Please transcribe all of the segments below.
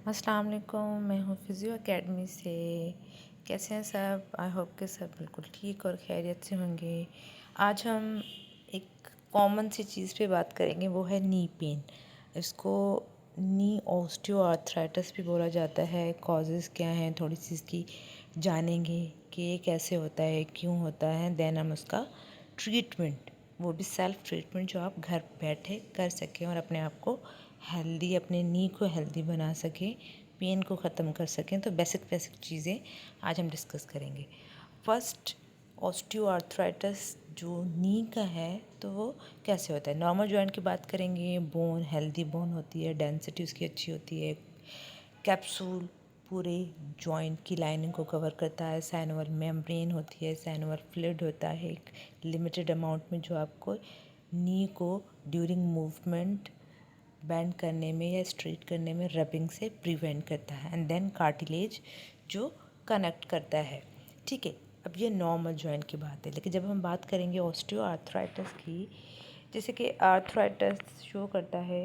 अस्सलाम वालेकुम, मैं हूँ फिज़ियो एकेडमी से। कैसे हैं सब? आई होप कि सब बिल्कुल ठीक और खैरियत से होंगे। आज हम एक कॉमन सी चीज़ पे बात करेंगे, वो है नी पेन। इसको नी ऑस्टियोआर्थराइटिस भी बोला जाता है। कॉजेज़ क्या हैं थोड़ी सी इसकी जानेंगे कि ये कैसे होता है, क्यों होता है। देन हम उसका ट्रीटमेंट, वो भी सेल्फ ट्रीटमेंट जो आप घर बैठे कर सकें और अपने आप को हेल्दी, अपने नी को हेल्दी बना सकें, पेन को ख़त्म कर सकें। तो बेसिक बेसिक चीज़ें आज हम डिस्कस करेंगे। फर्स्ट, ऑस्टियोआर्थराइटिस जो नी का है तो वो कैसे होता है। नॉर्मल जॉइंट की बात करेंगे, बोन हेल्दी बोन होती है, डेंसिटी उसकी अच्छी होती है, कैप्सूल पूरे जॉइंट की लाइनिंग को कवर करता है, साइनोवल मेम्ब्रेन होती है, साइनोवल फ्लूइड होता है एक लिमिटेड अमाउंट में, जो आपको नी को ड्यूरिंग मूवमेंट बैंड करने में या स्ट्रेट करने में रबिंग से प्रिवेंट करता है। एंड देन कार्टिलेज जो कनेक्ट करता है। ठीक है, अब ये नॉर्मल जॉइंट की बात है। लेकिन जब हम बात करेंगे ऑस्टियोआर्थराइटिस की, जैसे कि आर्थराइटिस शो करता है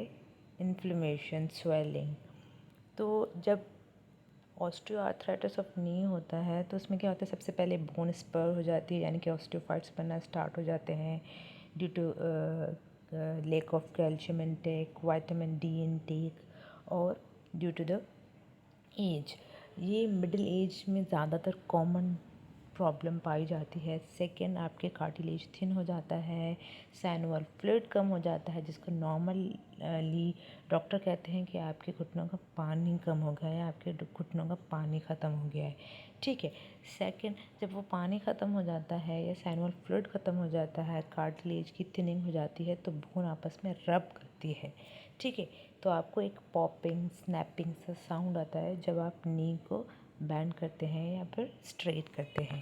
इन्फ्लेमेशन, स्वेलिंग। तो जब ऑस्टियोआर्थराइटिस ऑफ नी होता है तो उसमें क्या होता है, सबसे पहले बोन स्पर हो जाती है, यानी कि ऑस्टियोफाइट्स बनना स्टार्ट हो जाते हैं due to lack of calcium intake, vitamin D intake और ड्यू टू द एज। ये मिडिल एज में ज़्यादातर कॉमन प्रॉब्लम पाई जाती है। सेकेंड, आपके कार्टिलेज थिन हो जाता है, सैनुअल फ्लूइड कम हो जाता है, जिसको नॉर्मली डॉक्टर कहते हैं कि आपके घुटनों का पानी कम हो गया है, आपके घुटनों का पानी ख़त्म हो गया है। ठीक है, सेकेंड, जब वो पानी ख़त्म हो जाता है या सैनुअल फ्लूइड ख़त्म हो जाता है, कार्टिलेज की थिनिंग हो जाती है, तो बोन आपस में रब करती है। ठीक है, तो आपको एक पॉपिंग स्नैपिंग सा साउंड आता है जब आप नी को बैंड करते हैं या फिर स्ट्रेट करते हैं।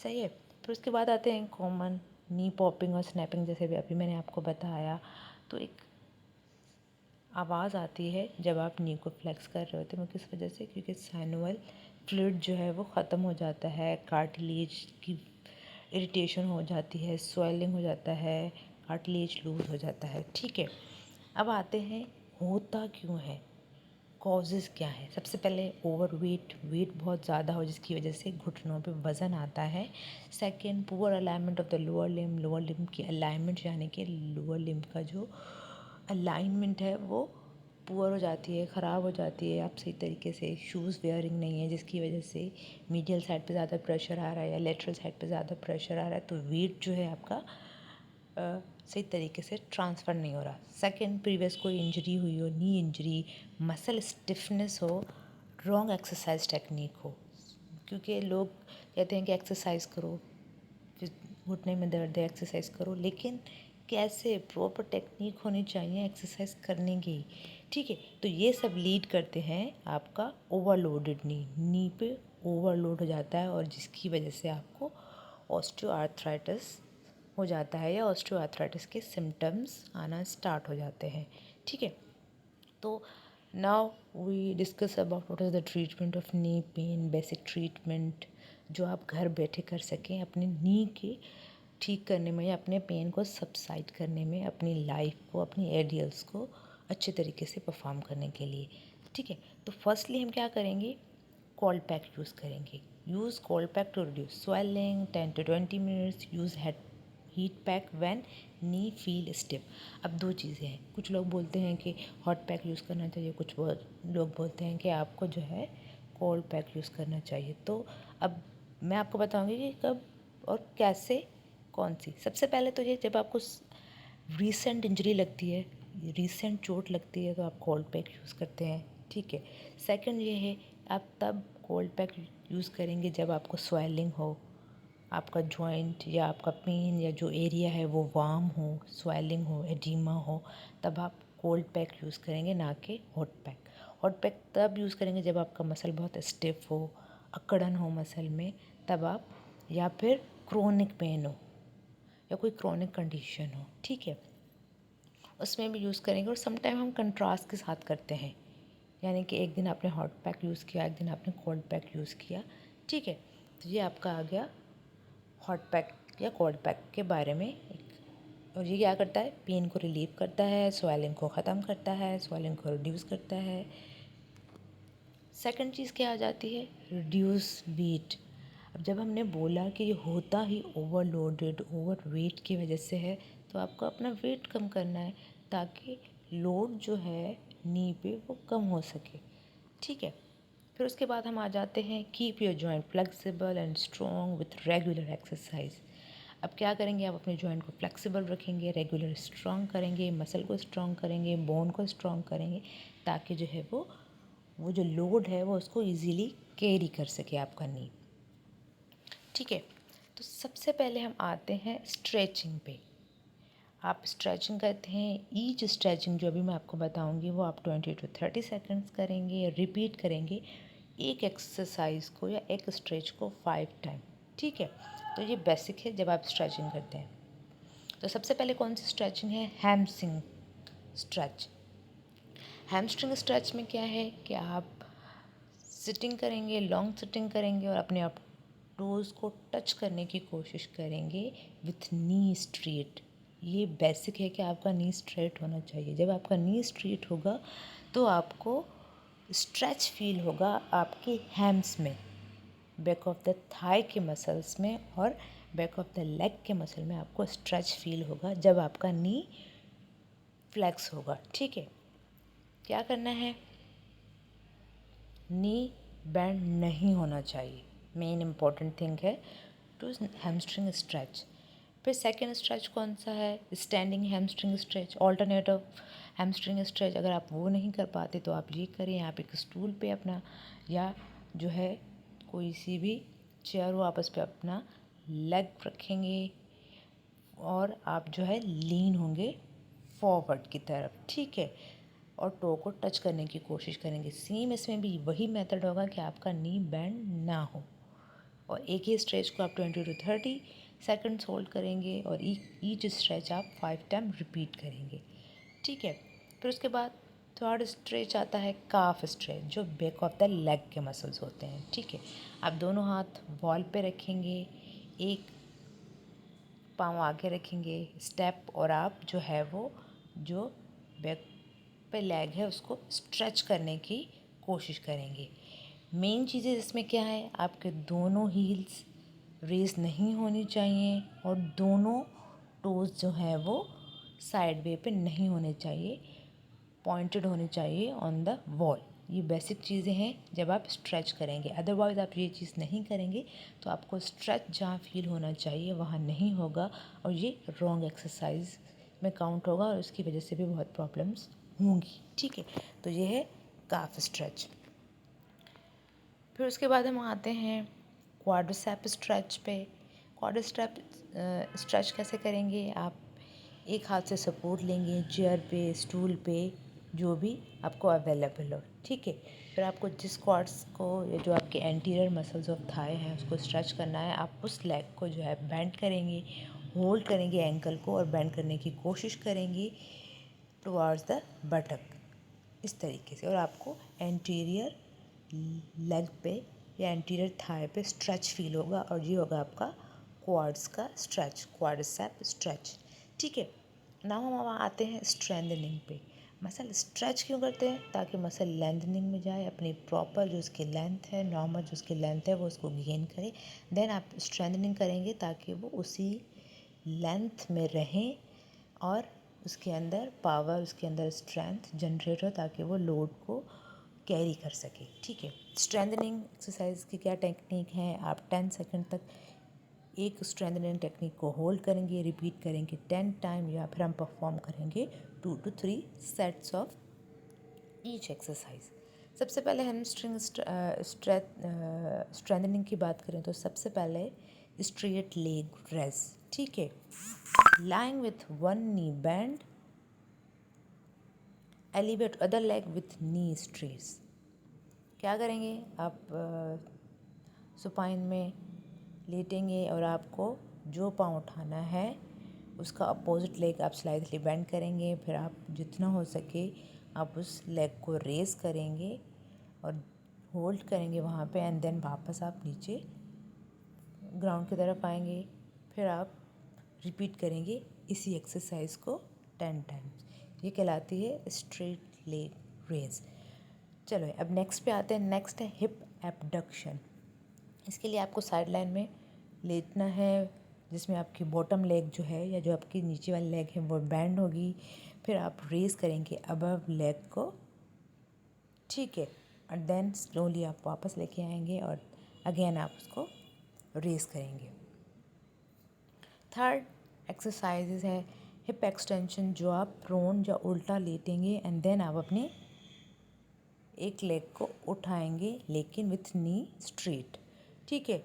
सही है। फिर उसके बाद आते हैं कॉमन नी पॉपिंग और स्नैपिंग, जैसे भी अभी मैंने आपको बताया। तो एक आवाज़ आती है जब आप नी को फ्लेक्स कर रहे होते हैं। वो किस वजह से? क्योंकि साइनोवल फ्लूइड जो है वो ख़त्म हो जाता है, कार्टिलेज की इरिटेशन हो जाती है, स्वेलिंग हो जाता है, कार्टिलेज लूज हो जाता है। ठीक है, अब आते हैं होता क्यों है, कॉजेज़ क्या है। सबसे पहले ओवर वेट बहुत ज़्यादा हो जिसकी वजह से घुटनों पे वज़न आता है। Second, poor alignment of the lower limb की अलाइनमेंट, यानी कि लोअर लिम्ब का जो अलाइनमेंट है वो पुअर हो जाती है, ख़राब हो जाती है। आप सही तरीके से शूज़ वेयरिंग नहीं है, जिसकी वजह से मीडियल साइड पे ज़्यादा प्रेशर आ रहा है या लेटरल साइड पे ज़्यादा प्रेशर आ रहा है, तो वेट जो है आपका सही तरीके से ट्रांसफ़र नहीं हो रहा। सेकंड, प्रीवियस कोई इंजरी हुई हो, नी इंजरी, मसल स्टिफनेस हो, रॉन्ग एक्सरसाइज टेक्निक हो। क्योंकि लोग कहते हैं कि एक्सरसाइज करो, फिर घुटने में दर्द है एक्सरसाइज करो, लेकिन कैसे? प्रॉपर टेक्निक होनी चाहिए एक्सरसाइज करने की। ठीक है, तो ये सब लीड करते हैं आपका ओवरलोडेड नी पे ओवरलोड हो जाता है, और जिसकी वजह से आपको ऑस्टियोआर्थराइटिस हो जाता है या ऑस्टियोआर्थराइटिस के सिम्टम्स आना स्टार्ट हो जाते हैं। ठीक है, तो now we discuss about what is the treatment of knee pain. Basic treatment जो आप घर बैठे कर सकें अपने नी के ठीक करने में या अपने पेन को सबसाइड करने में, अपनी लाइफ को, अपनी एडियल्स को अच्छे तरीके से परफॉर्म करने के लिए। ठीक है, तो फर्स्टली हम क्या करेंगे, कोल्ड पैक यूज़ करेंगे। Use cold pack to reduce swelling 10 to 20 minutes. Use heat pack when knee feel stiff. अब दो चीज़ें हैं, कुछ लोग बोलते हैं कि हॉट पैक यूज़ करना चाहिए, कुछ लोग बोलते हैं कि आपको जो है कोल्ड पैक यूज़ करना चाहिए। तो अब मैं आपको बताऊंगी कि कब और कैसे, कौन सी। सबसे पहले तो ये, जब आपको रीसेंट इंजरी लगती है, रीसेंट चोट लगती है, तो आप कोल्ड पैक यूज़ करते हैं। ठीक है, सेकंड ये है, आप तब कोल्ड पैक यूज़ करेंगे जब आपको स्वेलिंग हो, आपका जॉइंट या आपका पेन या जो एरिया है वो वार्म हो, स्वेलिंग हो, एडिमा हो, तब आप कोल्ड पैक यूज़ करेंगे, ना कि हॉट पैक। हॉट पैक तब यूज़ करेंगे जब आपका मसल बहुत स्टिफ हो, अकड़न हो मसल में, तब आप, या फिर क्रोनिक पेन हो या कोई क्रोनिक कंडीशन हो। ठीक है, उसमें भी यूज़ करेंगे। और समटाइम हम कंट्रास्ट के साथ करते हैं, यानी कि एक दिन आपने हॉट पैक यूज़ किया, एक दिन आपने कोल्ड पैक यूज़ किया। ठीक है, तो ये आपका आ गया हॉट पैक या कोल्ड पैक के बारे में और ये क्या करता है, पेन को रिलीव करता है, स्वेलिंग को ख़त्म करता है, स्वेलिंग को रिड्यूस करता है। सेकंड चीज़ क्या आ जाती है, रिड्यूस वेट। अब जब हमने बोला कि ये होता ही ओवरलोडेड ओवर वेट की वजह से है, तो आपको अपना वेट कम करना है ताकि लोड जो है नी पे वो कम हो सके, ठीक है। फिर उसके बाद हम आ जाते हैं keep your joint flexible and strong with regular exercise. अब क्या करेंगे, आप अपने जॉइंट को फ्लेक्सिबल रखेंगे, रेगुलर स्ट्रॉन्ग करेंगे, मसल को स्ट्रॉन्ग करेंगे, बोन को स्ट्रॉन्ग करेंगे, ताकि जो है वो जो लोड है वो उसको इजीली कैरी कर सके आपका नी, ठीक है। तो सबसे पहले हम आते हैं स्ट्रेचिंग पे। आप स्ट्रेचिंग करते हैं, ईच स्ट्रेचिंग जो अभी मैं आपको बताऊंगी वो आप 20 to 30 सेकेंड्स करेंगे, रिपीट करेंगे एक एक्सरसाइज को या एक स्ट्रेच को 5 टाइम, ठीक है। तो ये बेसिक है जब आप स्ट्रेचिंग करते हैं। तो सबसे पहले कौन सी स्ट्रेचिंग है, हैमस्ट्रिंग स्ट्रेच। हैमस्ट्रिंग स्ट्रेच में क्या है कि आप सिटिंग करेंगे, लॉन्ग सिटिंग करेंगे और अपने आप टोज़ को टच करने की कोशिश करेंगे विथ नी स्ट्रेट। ये बेसिक है कि आपका नी स्ट्रेट होना चाहिए। जब आपका नी स्ट्रेट होगा तो आपको स्ट्रेच फील होगा आपके हैम्स में, बैक ऑफ द थाई के मसल्स में और बैक ऑफ द लेग के मसल में आपको स्ट्रेच फील होगा जब आपका नी फ्लेक्स होगा, ठीक है। क्या करना है, नी बैंड नहीं होना चाहिए, मेन इम्पॉर्टेंट थिंग है टू हैमस्ट्रिंग स्ट्रेच। फिर सेकेंड स्ट्रेच कौन सा है, standing hamstring stretch, alternative hamstring stretch. अगर आप वो नहीं कर पाते तो आप ये करें, आप एक स्टूल पे अपना या जो है कोई सी भी चेयर हो आप उस पर अपना लेग रखेंगे और आप जो है लीन होंगे फॉरवर्ड की तरफ, ठीक है, और टो को टच करने की कोशिश करेंगे। सेम इसमें भी वही मेथड होगा कि आपका नी बेंड ना हो, और एक ही स्ट्रेच को आप 20 to 30 सेकंड्स होल्ड करेंगे और ईच स्ट्रेच आप 5 टाइम रिपीट करेंगे, ठीक है। फिर उसके बाद थर्ड स्ट्रेच आता है काफ स्ट्रेच, जो बैक ऑफ द लेग के मसल्स होते हैं, ठीक है। आप दोनों हाथ वॉल पे रखेंगे, एक पाँव आगे रखेंगे स्टेप, और आप जो है वो जो बैक पे लेग है उसको स्ट्रेच करने की कोशिश करेंगे। मेन चीज़ें इसमें क्या है, आपके दोनों हील्स रेस नहीं होनी चाहिए और दोनों टोज़ जो है वो साइड वे पे नहीं होने चाहिए, पॉइंटेड होनी चाहिए ऑन द वॉल। ये बेसिक चीज़ें हैं जब आप स्ट्रेच करेंगे। अदरवाइज़ आप ये चीज़ नहीं करेंगे तो आपको स्ट्रेच जहाँ फील होना चाहिए वहाँ नहीं होगा और ये रॉन्ग एक्सरसाइज में काउंट होगा और उसकी वजह से भी बहुत प्रॉब्लम्स होंगी, ठीक है। तो ये है काफ स्ट्रेच। फिर उसके बाद हम आते हैं क्वाड्रिसेप स्ट्रेच पे। क्वाड्रिसेप स्ट्रेच कैसे करेंगे, आप एक हाथ से सपोर्ट लेंगे चेयर पे, स्टूल पे, जो भी आपको अवेलेबल हो, ठीक है। फिर आपको जिस क्वाड्स को या जो आपके एंटीरियर मसल्स ऑफ थाई हैं उसको स्ट्रेच करना है, आप उस लेग को जो है बेंड करेंगे, होल्ड करेंगे एंकल को और बेंड करने की कोशिश करेंगे टुवार्ड्स द बटक, इस तरीके से। और आपको एंटीरियर लेग पे या एंटीरियर थाई पे स्ट्रेच फील होगा और ये होगा आपका क्वाड्स का स्ट्रेच, क्वाड्रिसेप स्ट्रेच, ठीक है। नाउ हम आते हैं स्ट्रेंथनिंग पे। मसल स्ट्रेच क्यों करते हैं, ताकि मसल लेंथनिंग में जाए, अपनी प्रॉपर जो उसकी लेंथ है, नॉर्मल जो उसकी लेंथ है वो उसको गेन करे। देन आप स्ट्रेंथनिंग करेंगे ताकि वो उसी लेंथ में रहें और उसके अंदर पावर, उसके अंदर स्ट्रेंथ जनरेट हो ताकि वो लोड को कैरी कर सके, ठीक है। स्ट्रेंथनिंग एक्सरसाइज की क्या टेक्निक है, आप 10 सेकंड तक एक स्ट्रेंथनिंग टेक्निक को होल्ड करेंगे, रिपीट करेंगे 10 टाइम, या फिर हम परफॉर्म करेंगे 2 to 3 sets of each exercise. सबसे पहले हम स्ट्रेंथनिंग की बात करें तो सबसे पहले स्ट्रेट लेग रेस, ठीक है। lying with one knee bent, elevate other leg with knee straight। क्या करेंगे, आप सुपाइन में लेटेंगे और आपको जो पाँव उठाना है उसका अपोजिट लेग आप स्लाइडली बेंड करेंगे। फिर आप जितना हो सके आप उस लेग को रेस करेंगे और होल्ड करेंगे वहाँ पे, एंड देन वापस आप नीचे ग्राउंड की तरफ आएंगे। फिर आप रिपीट करेंगे इसी एक्सरसाइज को 10 टाइम्स। ये कहलाती है स्ट्रेट लेग रेज। चलो अब नेक्स्ट पे आते हैं। नेक्स्ट है हिप एबडक्शन। इसके लिए आपको साइड लाइन में लेटना है, जिसमें आपकी बॉटम लेग जो है या जो आपकी नीचे वाली लेग है वो बैंड होगी। फिर आप रेस करेंगे अबव लेग को, ठीक है, और देन स्लोली आप वापस लेके आएंगे और अगेन आप उसको रेस करेंगे। थर्ड एक्सरसाइजेज है हिप एक्सटेंशन, जो आप प्रोन या उल्टा लेटेंगे एंड देन आप अपने एक लेग को उठाएंगे लेकिन विथ नी स्ट्रेट, ठीक है,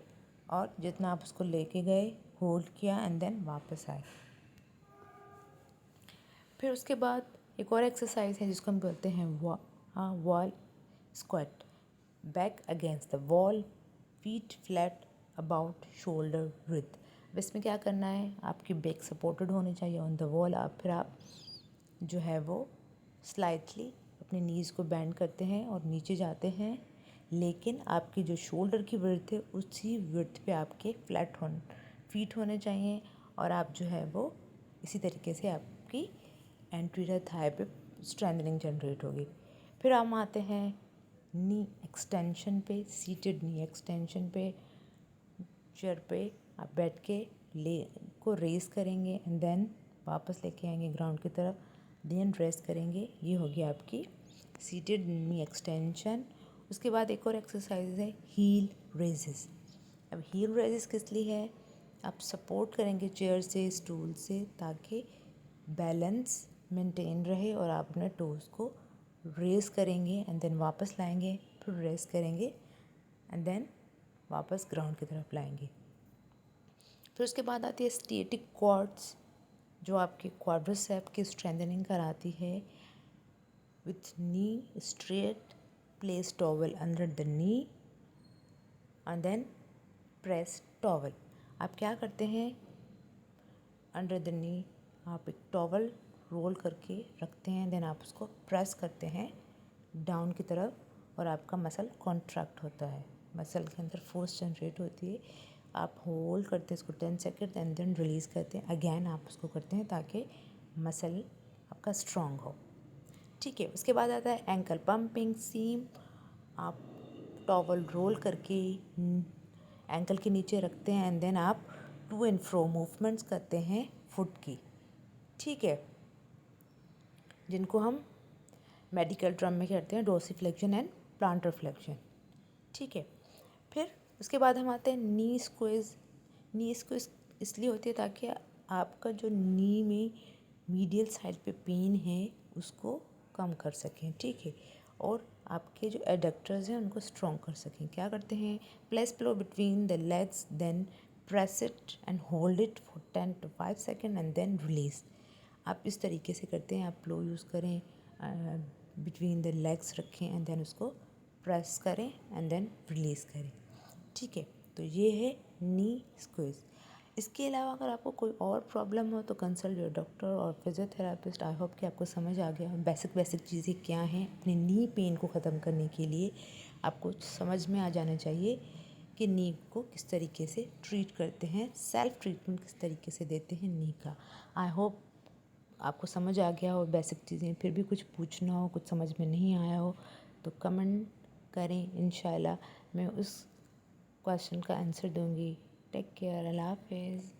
और जितना आप उसको लेके गए होल्ड किया एंड देन वापस आए। फिर उसके बाद एक और एक्सरसाइज है जिसको हम बोलते हैं wall squat. Back against the wall, feet flat about shoulder width. अब इसमें क्या करना है, आपकी बैक सपोर्टेड होनी चाहिए ऑन द वॉल। फिर आप जो है वो स्लाइटली अपने नीज़ को बैंड करते हैं और नीचे जाते हैं, लेकिन आपकी जो शोल्डर की विड्थ है उसी विड्थ पे आपके फ्लैट फीट होने चाहिए और आप जो है वो इसी तरीके से आपकी एंटीरियर थाई पे स्ट्रेंथनिंग जनरेट होगी। फिर हम आते हैं नी एक्सटेंशन पे, सीटेड नी एक्सटेंशन पे। चेयर पे आप बैठ के ले को रेस करेंगे एंड देन वापस लेके आएंगे ग्राउंड की तरफ, देन रेस्ट करेंगे। ये होगी आपकी सीटेड नी एक्सटेंशन। उसके बाद एक और एक्सरसाइज है हील रेजेस। अब हील रेजेस किस लिए है, आप सपोर्ट करेंगे चेयर से, स्टूल से, ताकि बैलेंस मेंटेन रहे और आप अपने टोज़ को रेस करेंगे एंड देन वापस लाएंगे, फिर रेस करेंगे एंड देन वापस ग्राउंड की तरफ लाएंगे। फिर उसके बाद आती है स्टैटिक क्वाड्स, जो आपके क्वाड्रिसेप की स्ट्रेंथनिंग कराती है। With knee straight, place towel under the knee and then press towel. आप क्या करते हैं, अंडर द नी आप एक टॉवल रोल करके रखते हैं, देन आप उसको प्रेस करते हैं डाउन की तरफ और आपका मसल कॉन्ट्रैक्ट होता है, मसल के अंदर फोर्स जनरेट होती है। आप होल्ड करते हैं इसको 10 सेकेंड एंड देन रिलीज़ करते हैं, अगेन आप उसको करते हैं ताकि मसल आपका स्ट्रॉन्ग हो, ठीक है। उसके बाद आता है एंकल पंपिंग सीम। आप टॉवल रोल करके एंकल के नीचे रखते हैं एंड देन आप टू एंड फ्रो मूवमेंट्स करते हैं फुट की, ठीक है, जिनको हम मेडिकल टर्म में कहते हैं डोर्सिफ्लेक्शन एंड प्लांटर फ्लेक्शन, ठीक है। फिर उसके बाद हम आते हैं नी स्क्वीज। नी स्क्वीज इसलिए होती है ताकि आपका जो नी में मीडियल साइड पे पेन है उसको कम कर सकें, ठीक है, और आपके जो एडक्टर्स हैं उनको स्ट्रॉन्ग कर सकें। क्या करते हैं, place pillow between the legs, then press it and hold it for 10 to 5 second and then release. आप इस तरीके से करते हैं, आप प्लो यूज़ करें, बिटवीन द लेग्स रखें एंड देन उसको प्रेस करें एंड देन रिलीज़ करें, ठीक है। तो ये है नी स्क्वीज। इसके अलावा अगर आपको कोई और प्रॉब्लम हो तो कंसल्ट योर डॉक्टर और फिजियोथेरापिस्ट। आई होप कि आपको समझ आ गया बेसिक चीज़ें क्या हैं अपने नी पेन को ख़त्म करने के लिए। आपको समझ में आ जाना चाहिए कि नी को किस तरीके से ट्रीट करते हैं, सेल्फ ट्रीटमेंट किस तरीके से देते हैं नी का। आई होप आपको समझ आ गया हो बेसिक चीज़ें। फिर भी कुछ पूछना हो, कुछ समझ में नहीं आया हो तो कमेंट करें, इंशाल्लाह मैं उस क्वेश्चन का आंसर दूंगी। टेक केयर, अल्लाह हाफिज़।